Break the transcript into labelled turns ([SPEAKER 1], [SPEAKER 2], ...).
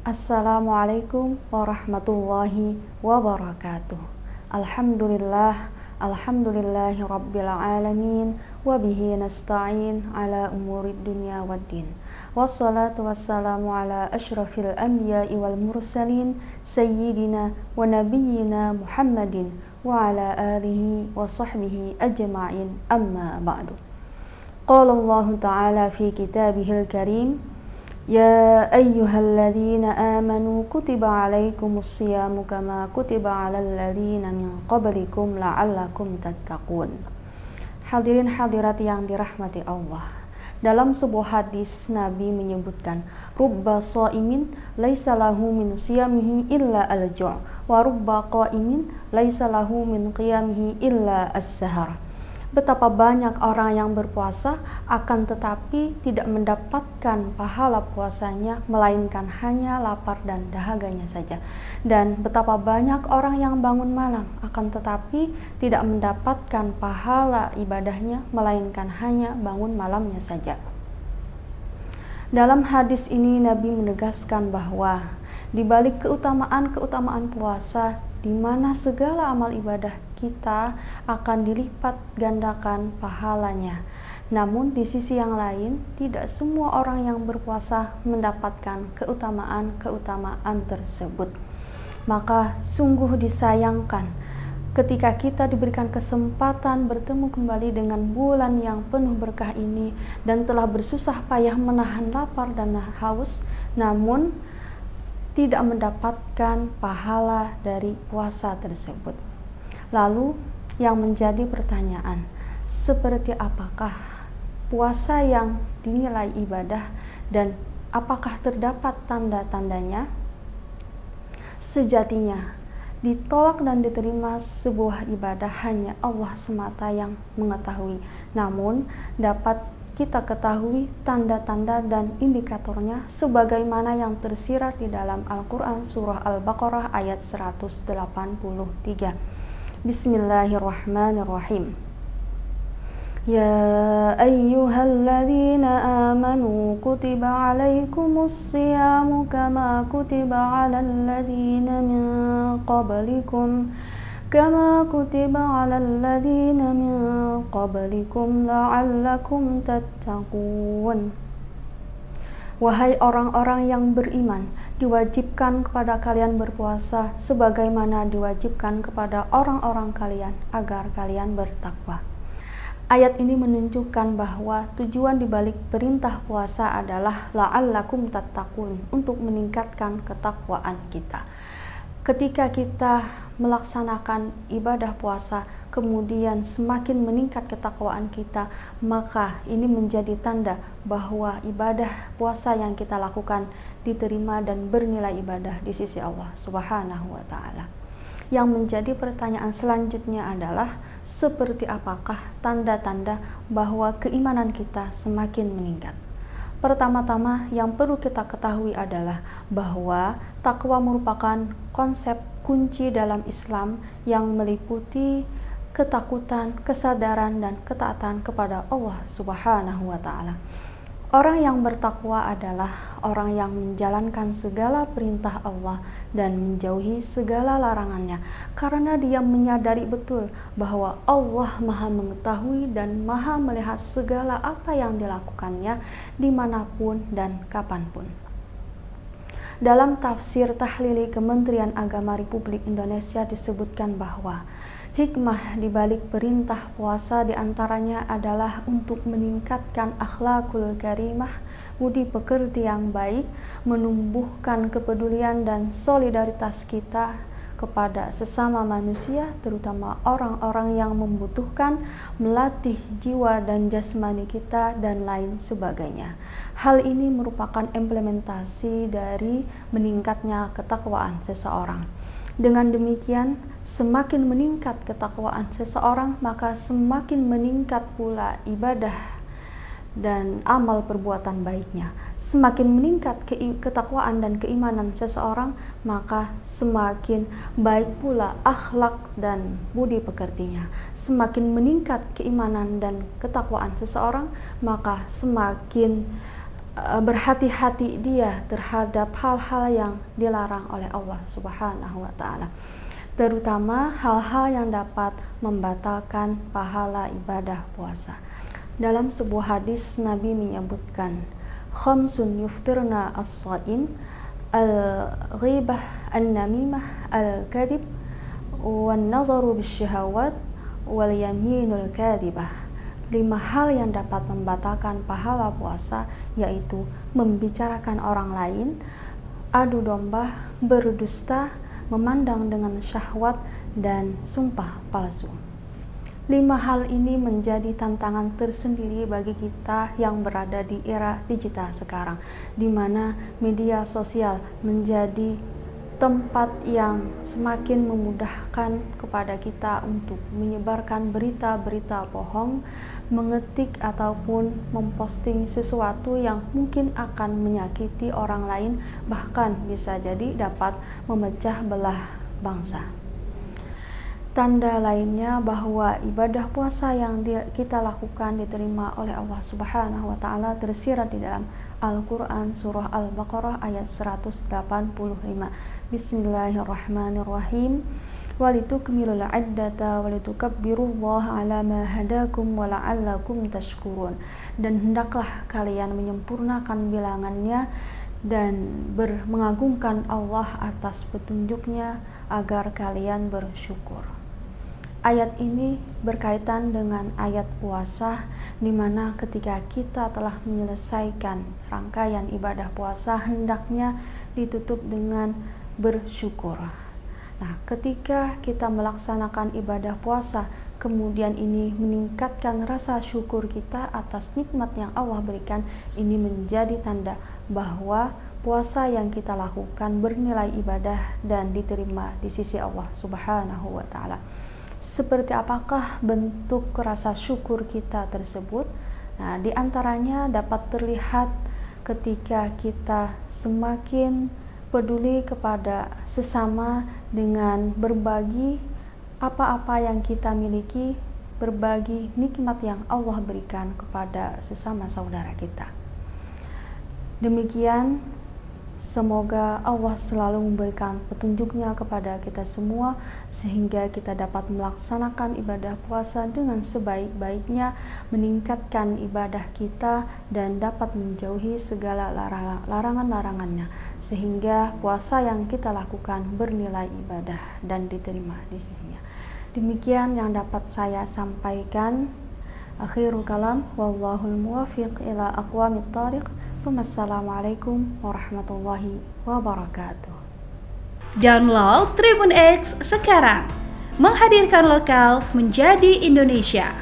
[SPEAKER 1] Assalamualaikum warahmatullahi wabarakatuh. Alhamdulillah, alhamdulillahi rabbil alamin, wa bihi nasta'in ala umurid dunya waddin. Wassalatu wassalamu ala asyrafil anbiya'i wal mursalin, sayyidina wa nabiyyina Muhammadin wa ala alihi wa sahbihi ajma'in, amma ba'du. Qala Allah ta'ala fi kitabihil karim, Ya ayyuhalladzina amanu kutiba alaikumus siyamu kama kutiba alal ladzina min qablikum la'allakum tattaqun. Hadirin hadirat yang dirahmati Allah. Dalam sebuah hadis Nabi menyebutkan, rubba shaimin laisa lahu min siyamihi illa al-ju' wa rubba qaimin laisa lahu min qiyamihi illa as-sahar. Betapa banyak orang yang berpuasa akan tetapi tidak mendapatkan pahala puasanya, melainkan hanya lapar dan dahaganya saja. Dan betapa banyak orang yang bangun malam akan tetapi tidak mendapatkan pahala ibadahnya, melainkan hanya bangun malamnya saja. Dalam hadis ini Nabi menegaskan bahwa di balik keutamaan puasa, di mana segala amal ibadah kita akan dilipat gandakan pahalanya. Namun di sisi yang lain, tidak semua orang yang berpuasa mendapatkan keutamaan tersebut. Maka sungguh disayangkan ketika kita diberikan kesempatan bertemu kembali dengan bulan yang penuh berkah ini dan telah bersusah payah menahan lapar dan haus, namun tidak mendapatkan pahala dari puasa tersebut. Lalu yang menjadi pertanyaan, seperti apakah puasa yang dinilai ibadah dan apakah terdapat tanda-tandanya? Sejatinya, ditolak dan diterima sebuah ibadah hanya Allah semata yang mengetahui. Namun, dapat kita ketahui tanda-tanda dan indikatornya sebagaimana yang tersirat di dalam Al-Quran surah Al-Baqarah ayat 183. Bismillahirrahmanirrahim. Ya ayyuhalladzina amanu kutiba alaikumus siyamu kama kutiba alal ladzina min qablikum la'allakum tattaqun. Wahai orang-orang yang beriman, diwajibkan kepada kalian berpuasa sebagaimana diwajibkan kepada orang-orang kalian agar kalian bertakwa. Ayat ini menunjukkan bahwa tujuan dibalik perintah puasa adalah la'allakum tattaqun, untuk meningkatkan ketakwaan kita. Ketika kita melaksanakan ibadah puasa, kemudian semakin meningkat ketakwaan kita, maka ini menjadi tanda bahwa ibadah puasa yang kita lakukan diterima dan bernilai ibadah di sisi Allah Subhanahu wa Ta'ala. Yang menjadi pertanyaan selanjutnya adalah, seperti apakah tanda-tanda bahwa keimanan kita semakin meningkat? Pertama-tama yang perlu kita ketahui adalah bahwa takwa merupakan konsep kunci dalam Islam yang meliputi ketakutan, kesadaran, dan ketaatan kepada Allah Subhanahu wa Ta'ala. Orang yang bertakwa adalah orang yang menjalankan segala perintah Allah dan menjauhi segala larangannya, karena dia menyadari betul bahwa Allah Maha mengetahui dan Maha melihat segala apa yang dilakukannya dimanapun dan kapanpun. Dalam tafsir tahlili Kementerian Agama Republik Indonesia disebutkan bahwa hikmah di balik perintah puasa diantaranya adalah untuk meningkatkan akhlakul karimah, budi pekerti yang baik, menumbuhkan kepedulian dan solidaritas kita kepada sesama manusia, terutama orang-orang yang membutuhkan, melatih jiwa dan jasmani kita, dan lain sebagainya. Hal ini merupakan implementasi dari meningkatnya ketakwaan seseorang. Dengan demikian, semakin meningkat ketakwaan seseorang, maka semakin meningkat pula ibadah dan amal perbuatan baiknya. Semakin meningkat ketakwaan dan keimanan seseorang, maka semakin baik pula akhlak dan budi pekertinya. Semakin meningkat keimanan dan ketakwaan seseorang, maka semakin berhati-hati dia terhadap hal-hal yang dilarang oleh Allah Subhanahu wa taala, terutama hal-hal yang dapat membatalkan pahala ibadah puasa. Dalam sebuah hadis Nabi menyebutkan, khamsun yuftirna as-shaim, al-ghibah, an-namimah, al-kadhib, wan-nazaru bisyahawat, wal yaminul kadhibah. 5 hal yang dapat membatalkan pahala puasa, yaitu membicarakan orang lain, adu domba, berdusta, memandang dengan syahwat, dan sumpah palsu. 5 hal ini menjadi tantangan tersendiri bagi kita yang berada di era digital sekarang, di mana media sosial menjadi tempat yang semakin memudahkan kepada kita untuk menyebarkan berita-berita bohong, mengetik ataupun memposting sesuatu yang mungkin akan menyakiti orang lain, bahkan bisa jadi dapat memecah belah bangsa. Tanda lainnya bahwa ibadah puasa yang kita lakukan diterima oleh Allah Subhanahu wa taala tersirat di dalam Al-Quran surah Al-Baqarah ayat 185. Bismillahirrahmanirrahim. Walitukmilul iddata walitukabbirullaha ala ma hadakum wa la'allakum tashkurun. Dan hendaklah kalian menyempurnakan bilangannya dan mengagungkan Allah atas petunjuknya agar kalian bersyukur. Ayat ini berkaitan dengan ayat puasa, di mana ketika kita telah menyelesaikan rangkaian ibadah puasa, hendaknya ditutup dengan bersyukur. Nah, ketika kita melaksanakan ibadah puasa, kemudian ini meningkatkan rasa syukur kita atas nikmat yang Allah berikan, ini menjadi tanda bahwa puasa yang kita lakukan bernilai ibadah dan diterima di sisi Allah Subhanahu wa taala. Seperti apakah bentuk rasa syukur kita tersebut? Nah, di antaranya dapat terlihat ketika kita semakin peduli kepada sesama dengan berbagi apa-apa yang kita miliki, berbagi nikmat yang Allah berikan kepada sesama saudara kita. Demikian, semoga Allah selalu memberikan petunjuknya kepada kita semua sehingga kita dapat melaksanakan ibadah puasa dengan sebaik-baiknya, meningkatkan ibadah kita dan dapat menjauhi segala larangan-larangannya, sehingga puasa yang kita lakukan bernilai ibadah dan diterima di sisinya. Demikian yang dapat saya sampaikan. Akhirul kalam, wallahul muwafiq ila aqwamit thariq. Assalamualaikum warahmatullahi wabarakatuh.
[SPEAKER 2] Download Tribun X sekarang, menghadirkan lokal menjadi Indonesia.